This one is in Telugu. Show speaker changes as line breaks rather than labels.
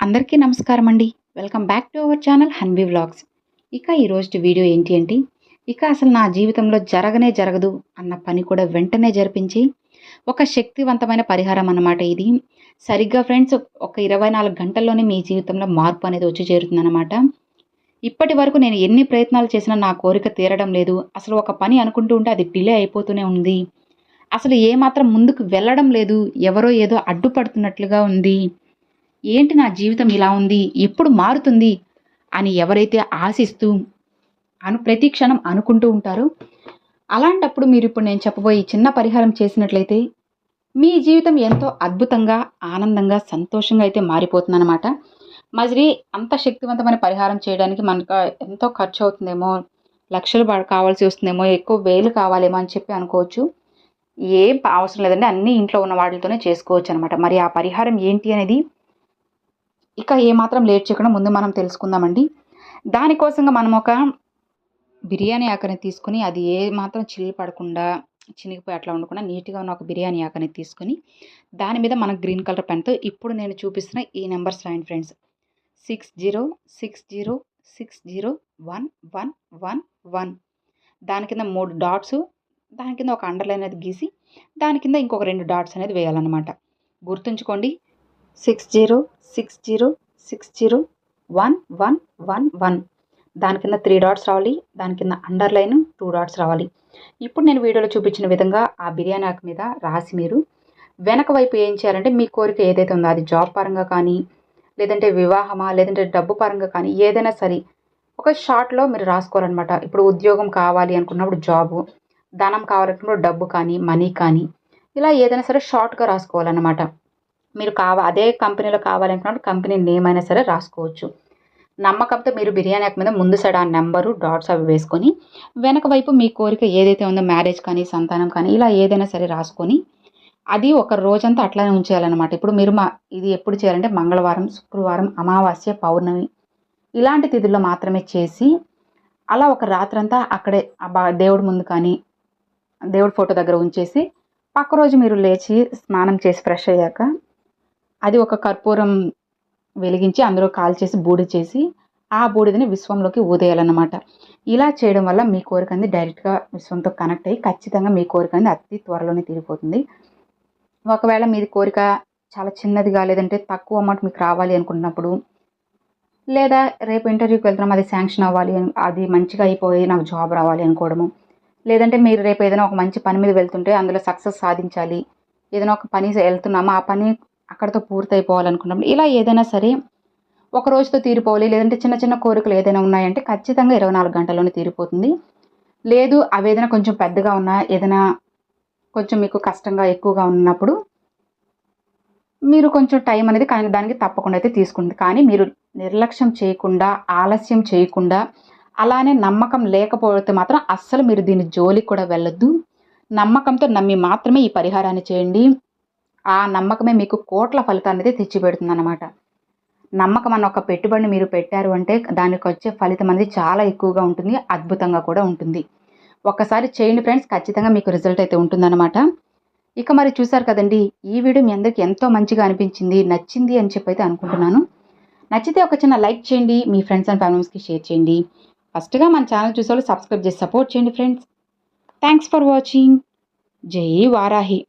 అందరికీ నమస్కారం అండి. Welcome back to our channel Hanvi vlogs. ఇక ఈరోజు వీడియో ఏంటి అంటే, అసలు నా జీవితంలో జరగనే జరగదు అన్న పని కూడా వెంటనే జరిపించి ఒక శక్తివంతమైన పరిహారం అన్నమాట ఇది. సరిగ్గా ఫ్రెండ్స్ ఒక 24 గంటల్లోనే మీ జీవితంలో మార్పు అనేది వచ్చి చేరుతుందన్నమాట. ఇప్పటి వరకు నేను ఎన్ని ప్రయత్నాలు చేసినా నా కోరిక తీరడం లేదు. అసలు ఒక పని అనుకుంటూ ఉంటే అది డిలే అయిపోతూనే ఉంది. అసలు ఏమాత్రం ముందుకు వెళ్ళడం లేదు. ఎవరో ఏదో అడ్డుపడుతున్నట్లుగా ఉంది. ఏంటి నా జీవితం ఇలా ఉంది, ఎప్పుడు మారుతుంది అని ఎవరైతే ఆశిస్తూ ప్రతి క్షణం అనుకుంటూ ఉంటారో, అలాంటప్పుడు మీరు ఇప్పుడు నేను చెప్పబోయే చిన్న పరిహారం చేసినట్లయితే మీ జీవితం ఎంతో అద్భుతంగా, ఆనందంగా, సంతోషంగా అయితే మారిపోతుందన్నమాట. మరి అంత శక్తివంతమైన పరిహారం చేయడానికి మనకు ఎంతో ఖర్చు అవుతుందేమో, లక్షలు కావాల్సి వస్తుందేమో, ఎక్కువ వేలు కావాలేమో అని చెప్పి అనుకోవచ్చు. ఏం అవసరం లేదండి, అన్నీ ఇంట్లో ఉన్న వాటితోనే చేసుకోవచ్చు అనమాట. మరి ఆ పరిహారం ఏంటి అనేది ఇక ఏమాత్రం లేట్ చేయకుండా ముందు మనం తెలుసుకుందామండి. దానికోసంగా మనం ఒక బిర్యానీ ఆకుని తీసుకొని, అది ఏమాత్రం పడకుండా, చినిగిపోయి అట్లా ఉండకుండా నీట్గా ఉన్న ఒక బిర్యానీ ఆకుని తీసుకొని, దాని మీద మన గ్రీన్ కలర్ పెన్తో ఇప్పుడు నేను చూపిస్తున్న ఈ నెంబర్స్ రాయండి ఫ్రెండ్స్. 6060601111. దాని కింద 3 డాట్స్, దాని కింద ఒక అండర్లైన్ అనేది గీసి, దాని కింద ఇంకొక 2 డాట్స్ అనేది వేయాలన్నమాట. గుర్తుంచుకోండి, 6060601111. దాని కింద 3 డాట్స్ రావాలి, దాని కింద అండర్లైన్ 2 డాట్స్ రావాలి. ఇప్పుడు నేను వీడియోలో చూపించిన విధంగా ఆ బిర్యానీ ఆకు మీద రాసి మీరు వెనక వైపు ఏం చేయాలంటే, మీ కోరిక ఏదైతే ఉందో అది జాబ్ పరంగా కానీ, లేదంటే వివాహమా, లేదంటే డబ్బు పరంగా కానీ ఏదైనా సరే ఒక షార్ట్లో మీరు రాసుకోవాలన్నమాట. ఇప్పుడు ఉద్యోగం కావాలి అనుకున్నప్పుడు జాబు, ధనం కావాలనుకున్నప్పుడు డబ్బు కానీ, మనీ కానీ, ఇలా ఏదైనా సరే షార్ట్గా రాసుకోవాలన్నమాట. మీరు అదే కంపెనీలో కావాలనుకున్నప్పుడు కంపెనీ నేమ్ అయినా సరే రాసుకోవచ్చు. నమ్మకంతో మీరు బిర్యానీ ఆకు మీద ముందు సైడ్ ఆ నెంబరు, డాట్స్ అవి వేసుకొని, వెనక వైపు మీ కోరిక ఏదైతే ఉందో, మ్యారేజ్ కానీ, సంతానం కానీ, ఇలా ఏదైనా సరే రాసుకొని, అది ఒక రోజంతా అట్లానే ఉంచేయాలన్నమాట. ఇప్పుడు మీరు ఇది ఎప్పుడు చేయాలంటే మంగళవారం, శుక్రవారం, అమావాస్య, పౌర్ణమి ఇలాంటి తిథుల్లో మాత్రమే చేసి, అలా ఒక రాత్రంతా అక్కడే దేవుడి ముందు కానీ, దేవుడి ఫోటో దగ్గర ఉంచేసి, పక్క రోజు మీరు లేచి స్నానం చేసి ఫ్రెష్ అయ్యాక అది ఒక కర్పూరం వెలిగించి అందులో కాల్చేసి బూడిద చేసి, ఆ బూడిదని విశ్వంలోకి ఊదేయాలన్నమాట. ఇలా చేయడం వల్ల మీ కోరిక అనేది డైరెక్ట్గా విశ్వంతో కనెక్ట్ అయ్యి ఖచ్చితంగా మీ కోరిక అనేది అతి త్వరలోనే తీరిపోతుంది. ఒకవేళ మీది కోరిక చాలా చిన్నదిగా, లేదంటే తక్కువ అమౌంట్ మీకు రావాలి అనుకున్నప్పుడు, లేదా రేపు ఇంటర్వ్యూకి వెళ్తున్నాం అది శాంక్షన్ అవ్వాలి, అది మంచిగా అయిపోయి నాకు జాబ్ రావాలి అనుకోవడము, లేదంటే మీరు రేపు ఏదైనా ఒక మంచి పని మీద వెళ్తుంటే అందులో సక్సెస్ సాధించాలి, ఏదైనా ఒక పని వెళ్తున్నామా ఆ పని అక్కడితో పూర్తయిపోవాలనుకున్నప్పుడు, ఇలా ఏదైనా సరే ఒక రోజుతో తీరిపోవాలి. లేదంటే చిన్న చిన్న కోరికలు ఏదైనా ఉన్నాయంటే ఖచ్చితంగా 24 గంటల్లోనే తీరిపోతుంది. లేదు అవి ఏదైనా కొంచెం పెద్దగా ఉన్నా, ఏదైనా కొంచెం మీకు కష్టంగా ఎక్కువగా ఉన్నప్పుడు మీరు కొంచెం టైం అనేది కానీ దానికి తప్పకుండా అయితే తీసుకుంటుంది. కానీ మీరు నిర్లక్ష్యం చేయకుండా, ఆలస్యం చేయకుండా, అలానే నమ్మకం లేకపోతే మాత్రం అస్సలు మీరు దీని జోలికి కూడా వెళ్ళొద్దు. నమ్మకంతో నమ్మి మాత్రమే ఈ పరిహారాన్ని చేయండి. ఆ నమ్మకమే మీకు కోట్ల ఫలితాన్ని అయితే తెచ్చిపెడుతుందన్నమాట. నమ్మకం అన్న ఒక పెట్టుబడిని మీరు పెట్టారు అంటే దానికి వచ్చే ఫలితం అనేది చాలా ఎక్కువగా ఉంటుంది, అద్భుతంగా కూడా ఉంటుంది. ఒక్కసారి చేయండి ఫ్రెండ్స్, ఖచ్చితంగా మీకు రిజల్ట్ అయితే ఉంటుందన్నమాట. ఇక మరి చూసారు కదండి, ఈ వీడియో మీ అందరికీ ఎంతో మంచిగా అనిపించింది, నచ్చింది అని చెప్పి అయితే అనుకుంటున్నాను. నచ్చితే ఒక చిన్న లైక్ చేయండి, మీ ఫ్రెండ్స్ అండ్ ఫ్యామిలీస్కి షేర్ చేయండి. ఫస్ట్గా మన ఛానల్ చూసేవాళ్ళు సబ్స్క్రైబ్ చేసి సపోర్ట్ చేయండి ఫ్రెండ్స్. Thanks for watching. జై వారాహి.